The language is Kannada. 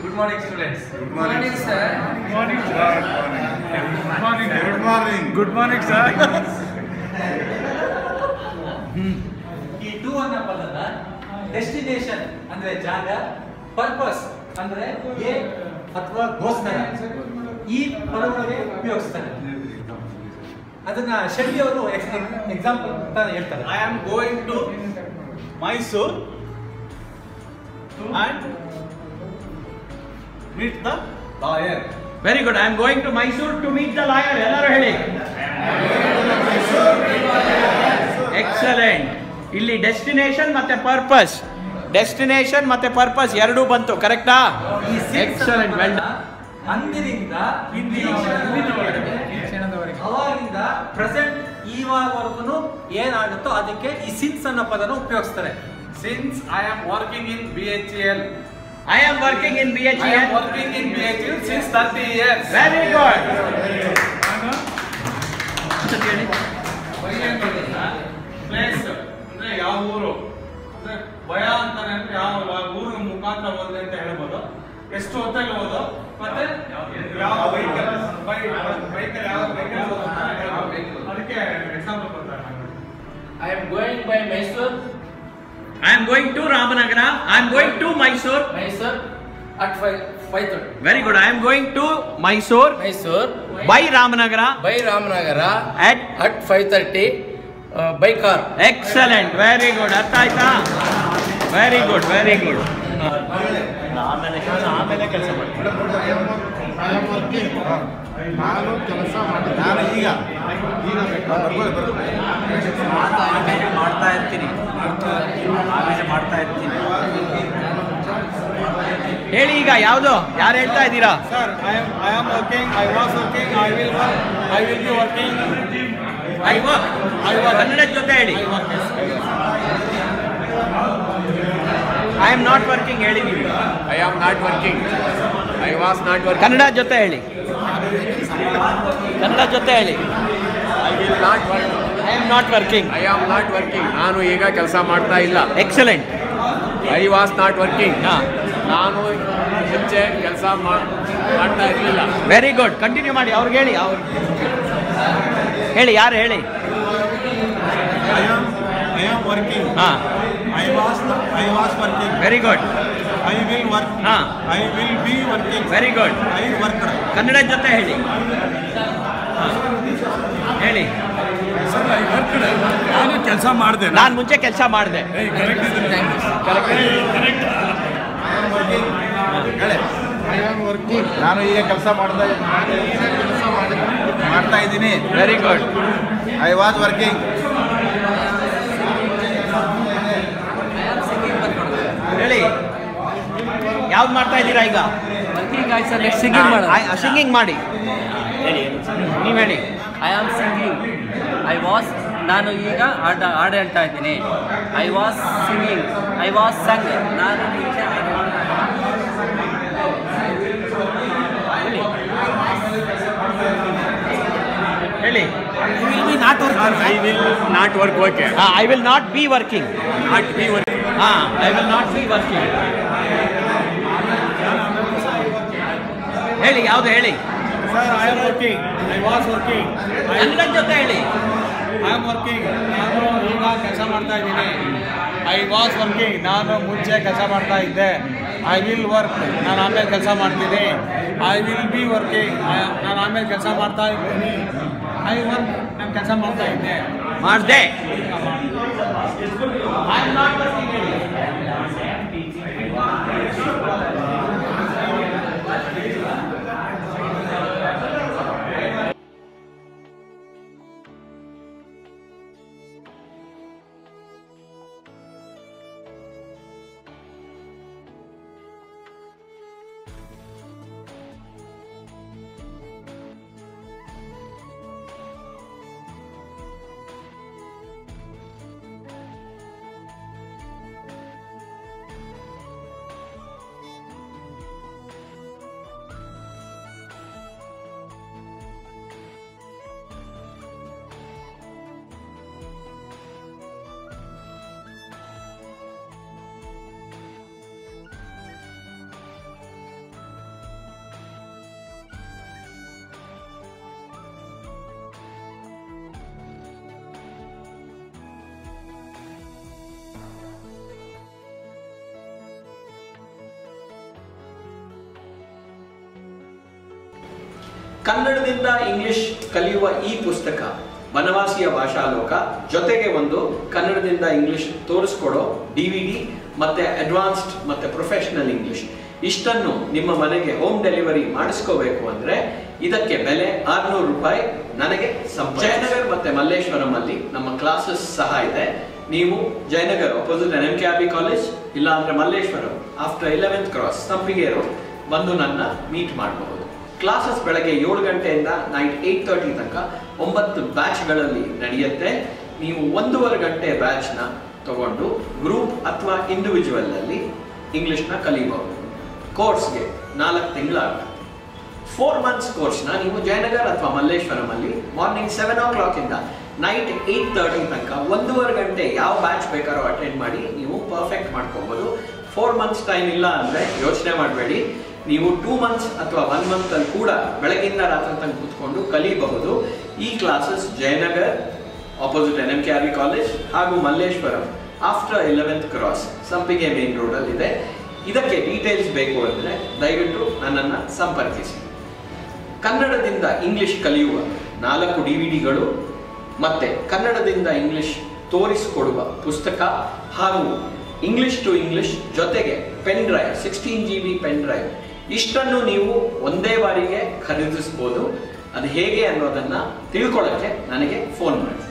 Good morning, students. Good morning, sir. Good morning, sir. Good morning. Good morning. Good morning, sir. ಈ ಟು ಅನ್ನೋ ಪದನ ಡೆಸ್ಟಿನೇಷನ್ ಅಂದ್ರೆ ಜಾಗ, ಪರ್ಪಸ್ ಅಂದ್ರೆ ಏ ಅಥವಾ ಗೋಸ್ಕರ ಈ ಪದಗಳಿಗೆ ಉಪಯೋಗಿಸ್ತಾರೆ. ಅದನ್ನ ಶೆಟ್ಟಿ ಅವರು ಎಕ್ಸಾಂಪಲ್ ಅಂತ ಹೇಳ್ತಾರೆ. I am going to Mysore and meet the lawyer. Very good. I am going to Mysore to meet the lawyer. ಎಲ್ಲರೂ ಹೇಳಿ. Excellent. ಇಲ್ಲಿ ಡೆಸ್ಟಿನೇಷನ್ ಮತ್ತೆ ಪರ್ಪಸ್, ಡೆಸ್ಟಿನೇಷನ್ ಮತ್ತೆ ಪರ್ಪಸ್ ಎರಡೂ ಬಂತು. ಕರೆಕ್ಟಾ? ಎಕ್ಸಲೆಂಟ್. Well done. ಅಂದಿನಿಂದ ಅವಾಗಿಂದ ಪ್ರೆಸೆಂಟ್ ಇವಾಗವರೆಗೂ ಏನಾಗುತ್ತೋ ಅದಕ್ಕೆ ಈ ಸಿನ್ಸ್ ಅನ್ನೋ ಪದನ ಉಪಯೋಗಿಸ್ತಾರೆ. Since I am working in BHEL. I am working in BHEL. I am working in BHEL since 30 years. Very good. Place ಅಂದ್ರೆ ಯಾವ ಊರು ಅಂದ್ರೆ ಭಯ ಅಂತಾನೆ ಅಂದ್ರೆ ಯಾವ ಊರಿನ ಮುಖಾಂತರ ಹೋದ್ರೆ ಅಂತ ಹೇಳ್ಬೋದು. ಎಷ್ಟು ಹೊತ್ತಲ್ಲಿ ಹೋದು ಮತ್ತೆ ಯಾವ ವೆಹಿಕಲ್ ವೆಹಿಕಲ್ ಯಾವ ವೆಹಿಕಲ್ ಅದಕ್ಕೆ ಎಕ್ಸಾಂಪಲ್ ಕೊಡ್ತಾರೆ. I am going by Mysore. I am going to Ramanagara. I am going to Mysore. Mysore at 5:30. Very good. I am going to Mysore Mysore by Ramanagara by Ramanagara at 5:30 by car. excellent. Very good. ಅರ್ಥ ಆಯ್ತಾ? Very good. Very good. ಆಮೇಲೆ ಕೆಲಸ ಮಾಡ್ತೀನಿ. ನಾನು ಕೆಲಸ ಮಾಡಿ ನಾನು ಈಗ ಮಾಡ್ತಾ ಇರ್ತೀನಿ. ಹೇಳಿ ಈಗ ಯಾವುದು ಯಾರು ಹೇಳ್ತಾ ಇದ್ದೀರಾ? Sir, I am working. I was working. I will work. I will be working. I work. Kannada ಜೊತೆ ಹೇಳಿ. I am not working ಹೇಳಿ ನೀವು. I am not working. I was not working. Kannada ಜೊತೆ ಹೇಳಿ. ಕನ್ನಡ ಜೊತೆ ಹೇಳಿ. I will not work. I am not working. I am not working. ನಾನು ಈಗ ಕೆಲಸ ಮಾಡ್ತಾ ಇಲ್ಲ. Excellent. I was not working. ಹಾ. ನಾನು ಮುಂಚೆ ಕೆಲಸ ಮಾಡ್ತಾ ಇರಲಿಲ್ಲ. Very good. ಕಂಟಿನ್ಯೂ ಮಾಡಿ. ಅವ್ರಿಗೆ ಹೇಳಿ. ಹೇಳಿ ಯಾರು ಹೇಳಿ. I am working. ಹಾಂ. I was working. Very good. I will work. ಹಾಂ. I will be working. Very good. I worked. Kannada ಜೊತೆ ಹೇಳಿ. ಹೇಳಿ. ನಾನು ಕೆಲಸ ಮಾಡಿದೆ. ನಾನು ಮುಂಚೆ ಕೆಲಸ ಮಾಡಿದೆ. ನಾನು ಈಗ ಕೆಲಸ ಮಾಡ್ತಾ ಇದ್ದೀನಿ. Very good. I was working. ಹೇಳಿ ಯಾವ್ದು ಮಾಡ್ತಾ ಇದ್ದೀರಾ ಈಗ? ಸಿಂಗಿಂಗ್ ಮಾಡಿ. ನೀವು ಹೇಳಿ. I am singing. ನಾನು ಈಗ ಹಾಡು ಹೇಳ್ತಾ ಇದ್ದೀನಿ. I was singing. I was sang. ನಾನು ಮುಂಚೆ ಹೇಳಿ. I will not work. Okay. I will not be working. Not be working. I will not be working. ಹೇಳಿ ಯಾವುದು ಹೇಳಿ. Sir, I am working. I was working. Kannada ಜೊತೆ ಹೇಳಿ. I am working. ನಾನು ಈಗ ಕೆಲಸ ಮಾಡ್ತಾ ಇದ್ದೀನಿ. I was working. ನಾನು ಮುಂಚೆ ಕೆಲಸ ಮಾಡ್ತಾ ಇದ್ದೆ. I will work. ನಾನು ಆಮೇಲೆ ಕೆಲಸ ಮಾಡ್ತೀನಿ. I will be working. ನಾನು ಆಮೇಲೆ ಕೆಲಸ ಮಾಡ್ತಾ ಇದ್ದೀನಿ. I work. ನಾನು ಕೆಲಸ ಮಾಡ್ತಾ ಇದ್ದೆ. ಮಾಡಿದೆ. I am not working ಹೇಳಿ. ಕನ್ನಡದಿಂದ ಇಂಗ್ಲಿಷ್ ಕಲಿಯುವ ಈ ಪುಸ್ತಕ ಬನವಾಸಿಯ ಭಾಷಾಲೋಕ ಜೊತೆಗೆ ಒಂದು ಕನ್ನಡದಿಂದ ಇಂಗ್ಲಿಷ್ ತೋರಿಸ್ಕೊಡೋ DVD ಮತ್ತೆ ಅಡ್ವಾನ್ಸ್ಡ್ ಮತ್ತೆ ಪ್ರೊಫೆಷನಲ್ ಇಂಗ್ಲಿಷ್ ಇಷ್ಟನ್ನು ನಿಮ್ಮ ಮನೆಗೆ ಹೋಮ್ ಡೆಲಿವರಿ ಮಾಡಿಸ್ಕೋಬೇಕು ಅಂದ್ರೆ ಇದಕ್ಕೆ ಬೆಲೆ 600 ರೂಪಾಯಿ. ನನಗೆ ಜಯನಗರ್ ಮತ್ತೆ ಮಲ್ಲೇಶ್ವರಂ ಅಲ್ಲಿ ನಮ್ಮ ಕ್ಲಾಸಸ್ ಸಹ ಇದೆ. ನೀವು ಜಯನಗರ್ ಅಪೋಸಿಟ್ NMKRB ಕಾಲೇಜ್ ಇಲ್ಲ ಅಂದ್ರೆ ಮಲ್ಲೇಶ್ವರಂ ಆಫ್ಟರ್ 11th ಕ್ರಾಸ್ ಸಂಪಿಗೆ ರೋಡ್ ಬಂದು ನನ್ನ ಮೀಟ್ ಮಾಡಬಹುದು. ಕ್ಲಾಸಸ್ ಬೆಳಗ್ಗೆ 7 ಗಂಟೆಯಿಂದ ನೈಟ್ 8:30 ತನಕ 9 ಬ್ಯಾಚ್ಗಳಲ್ಲಿ ನಡೆಯುತ್ತೆ. ನೀವು 1.5 ಗಂಟೆ ಬ್ಯಾಚ್ನ ತಗೊಂಡು ಗ್ರೂಪ್ ಅಥವಾ ಇಂಡಿವಿಜುವಲ್ ಅಲ್ಲಿ ಇಂಗ್ಲಿಷ್ನ ಕಲಿಬಹುದು. ಕೋರ್ಸ್ಗೆ 4 ತಿಂಗಳಾಗುತ್ತೆ. 4 months ಕೋರ್ಸ್ನ ನೀವು ಜಯನಗರ್ ಅಥವಾ ಮಲ್ಲೇಶ್ವರಂ ಅಲ್ಲಿ ಮಾರ್ನಿಂಗ್ 7 o'clock ಇಂದ ನೈಟ್ 8:30 ತನಕ 1.5 ಗಂಟೆ ಯಾವ ಬ್ಯಾಚ್ ಬೇಕಾದ್ರೂ ಅಟೆಂಡ್ ಮಾಡಿ ನೀವು ಪರ್ಫೆಕ್ಟ್ ಮಾಡ್ಕೋಬಹುದು. 4 months ಟೈಮ್ ಇಲ್ಲ ಅಂದ್ರೆ ಯೋಚನೆ ಮಾಡಬೇಡಿ, ನೀವು 2 months ಅಥವಾ 1 month ಅಲ್ಲಿ ಕೂಡ ಬೆಳಗಿಂದ ರಾತ್ರಿ ತನಕ ಕೂತ್ಕೊಂಡು ಕಲಿಬಹುದು. ಈ classes Jayanagar opposite NMKRB college ಹಾಗೂ ಮಲ್ಲೇಶ್ವರಂ ಆಫ್ಟರ್ 11th ಕ್ರಾಸ್ ಸಂಪಿಗೆ ಮೇನ್ ರೋಡ್ ಅಲ್ಲಿ ಇದೆ. ಇದಕ್ಕೆ ಡೀಟೇಲ್ಸ್ ಬೇಕು ಅಂದ್ರೆ ದಯವಿಟ್ಟು ನನ್ನನ್ನು ಸಂಪರ್ಕಿಸಿ. ಕನ್ನಡದಿಂದ ಇಂಗ್ಲಿಷ್ ಕಲಿಯುವ 4 DVDಗಳು ಮತ್ತೆ ಕನ್ನಡದಿಂದ ಇಂಗ್ಲಿಷ್ ತೋರಿಸಿಕೊಡುವ ಪುಸ್ತಕ ಹಾಗೂ ಇಂಗ್ಲಿಷ್ ಟು ಇಂಗ್ಲಿಷ್ ಜೊತೆಗೆ pen drive 16 GB pen drive ಇಷ್ಟನ್ನು ನೀವು ಒಂದೇ ಬಾರಿಗೆ ಖರೀದಿಸಬಹುದು. ಅದು ಹೇಗೆ ಅನ್ನೋದನ್ನ ತಿಳ್ಕೊಳ್ಳೋಕ್ಕೆ ನನಗೆ ಫೋನ್ ಮಾಡಿ.